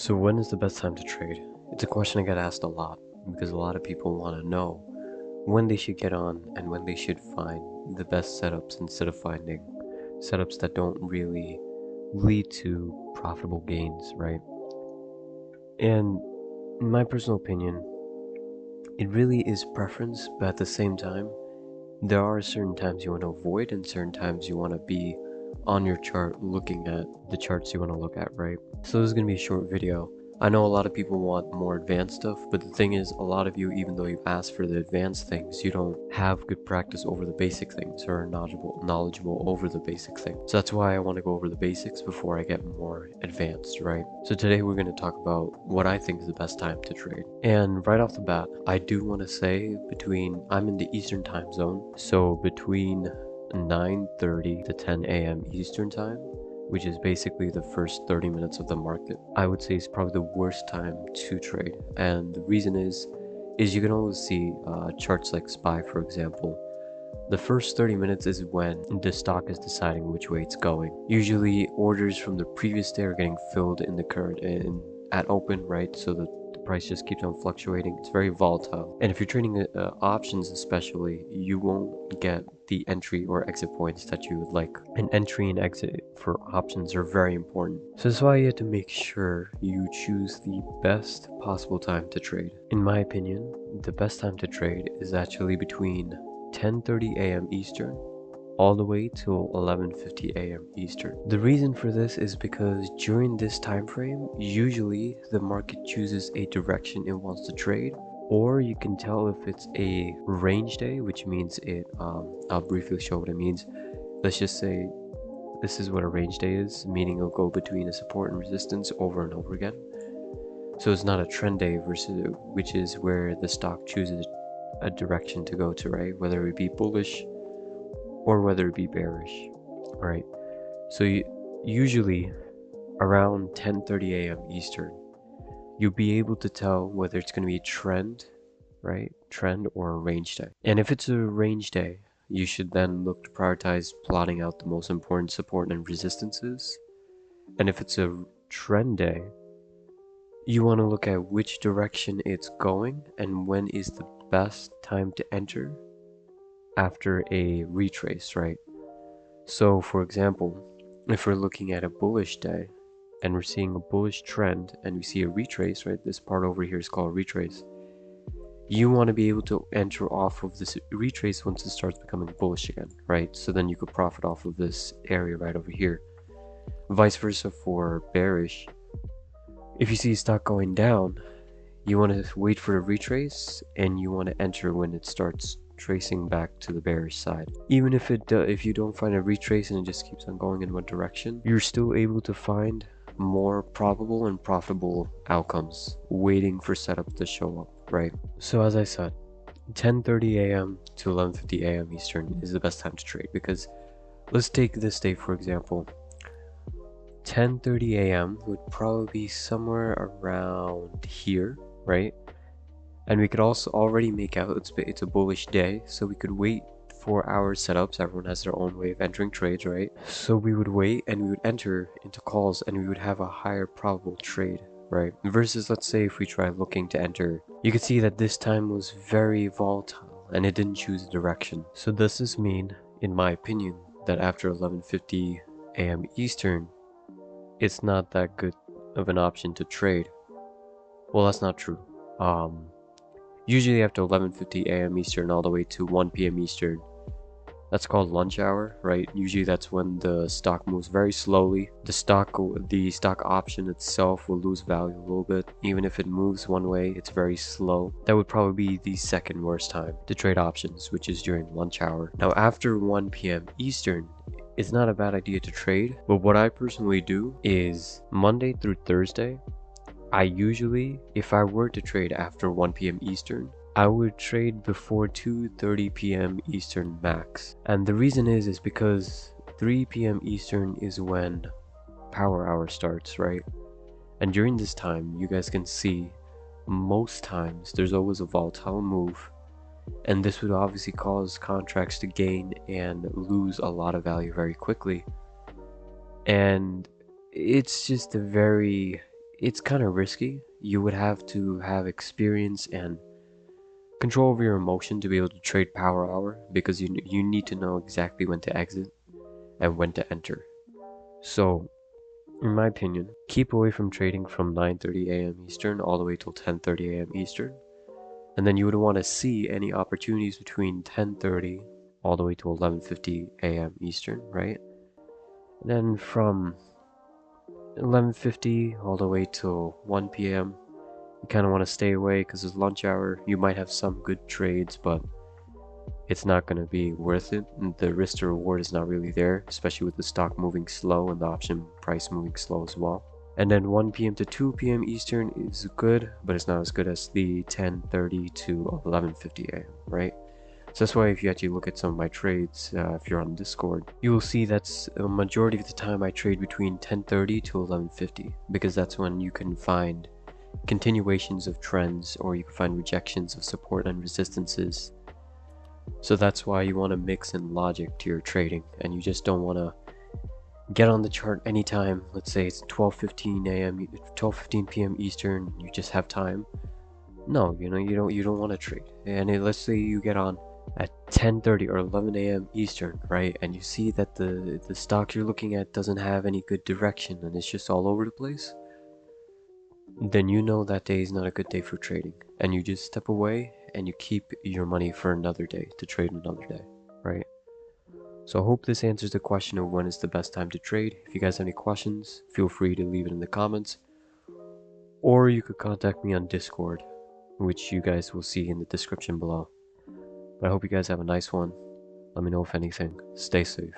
So when is the best time to trade? It's a question I get asked a lot because a lot of people want to know when they should get on and when they should find the best setups instead of finding setups that don't really lead to profitable gains, right? And in my personal opinion, it really is preference, but at the same time, there are certain times you want to avoid and certain times you want to be on your chart looking at the charts you want to look at, right? So this is going to be a short video. I know a lot of people want more advanced stuff, but the thing is, a lot of you, even though you've asked for the advanced things, you don't have good practice over the basic things or are knowledgeable over the basic things. So that's why I want to go over the basics before I get more advanced, right? So today we're going to talk about what I think is the best time to trade. And right off the bat, I do want to say I'm in the Eastern time zone, so between 9:30 to 10 a.m. Eastern time, which is basically the first 30 minutes of the market, I would say is probably the worst time to trade. And the reason is you can always see charts like SPY, for example. The first 30 minutes is when the stock is deciding which way it's going. Usually orders from the previous day are getting filled in the current at open, right? So the price just keeps on fluctuating. It's very volatile. And if you're trading options especially, you won't get the entry or exit points that you would like. An entry and exit for options are very important. So that's why you have to make sure you choose the best possible time to trade. In my opinion, the best time to trade is actually between 10:30 a.m. Eastern all the way till 11:50 a.m. Eastern. The reason for this is because during this time frame, usually the market chooses a direction it wants to trade, or you can tell if it's a range day, which means I'll briefly show what it means. Let's just say this is what a range day is, meaning it'll go between a support and resistance over and over again. So it's not a trend day which is where the stock chooses a direction to go to, right? Whether it be bullish or whether it be bearish, right? So usually around 10:30 a.m. Eastern, you'll be able to tell whether it's going to be a trend, right? Trend or a range day. And if it's a range day, you should then look to prioritize plotting out the most important support and resistances. And if it's a trend day, you want to look at which direction it's going and when is the best time to enter after a retrace, right? So for example, if we're looking at a bullish day and we're seeing a bullish trend and we see a retrace, right? This part over here is called retrace. You want to be able to enter off of this retrace once it starts becoming bullish again, right? So then you could profit off of this area right over here. Vice versa for bearish. If you see stock going down, you want to wait for a retrace and you want to enter when it starts tracing back to the bearish side. Even if if you don't find a retrace and it just keeps on going in one direction, you're still able to find more probable and profitable outcomes waiting for setup to show up, right? So as I said, 10:30 a.m. to 11:50 a.m. Eastern is the best time to trade, because let's take this day for example. 10:30 a.m. would probably be somewhere around here, right? And we could also already make out it's a bullish day, so we could wait for our setups. Everyone has their own way of entering trades, right? So we would wait and we would enter into calls and we would have a higher probable trade, right? Versus, let's say if we try looking to enter, you could see that this time was very volatile and it didn't choose a direction. So does this mean, in my opinion, that after 11:50 a.m. Eastern, it's not that good of an option to trade? Well, that's not true. Usually after 11:50 a.m. Eastern all the way to 1 p.m. Eastern, that's called lunch hour, right? Usually that's when the stock moves very slowly. The stock option itself will lose value a little bit. Even if it moves one way, it's very slow. That would probably be the second worst time to trade options, which is during lunch hour. Now after 1 p.m. Eastern, it's not a bad idea to trade, but what I personally do is Monday through Thursday, I usually, if I were to trade after 1 p.m. Eastern, I would trade before 2:30 p.m. Eastern max. And the reason is because 3 p.m. Eastern is when power hour starts, right? And during this time, you guys can see most times there's always a volatile move. And this would obviously cause contracts to gain and lose a lot of value very quickly. And it's just it's kind of risky. You would have to have experience and control over your emotion to be able to trade power hour, because you need to know exactly when to exit and when to enter. So, in my opinion, keep away from trading from 9:30 a.m. Eastern all the way till 10:30 a.m. Eastern. And then you would want to see any opportunities between 10:30 all the way to 11:50 a.m. Eastern, right? And then from 11:50 all the way till 1 p.m. you kind of want to stay away because it's lunch hour. You might have some good trades, but it's not going to be worth it. And the risk to reward is not really there, especially with the stock moving slow and the option price moving slow as well. And then 1 p.m. to 2 p.m. Eastern is good, but it's not as good as the 10:30 to 11:50 a.m., right? So that's why if you actually look at some of my trades, if you're on Discord, you will see that's a majority of the time I trade between 10:30 to 11:50, because that's when you can find continuations of trends, or you can find rejections of support and resistances. So that's why you want to mix in logic to your trading, and you just don't want to get on the chart anytime. Let's say it's 12:15 a.m., 12:15 p.m. Eastern, you just have time. No, you don't want to trade. And let's say you get on at 10:30 or 11 a.m. Eastern, right? And you see that the stock you're looking at doesn't have any good direction and it's just all over the place. Then you know that day is not a good day for trading, and you just step away and you keep your money for another day to trade another day, right? So I hope this answers the question of when is the best time to trade. If you guys have any questions, feel free to leave it in the comments, or you could contact me on Discord, which you guys will see in the description below. But I hope you guys have a nice one. Let me know if anything. Stay safe.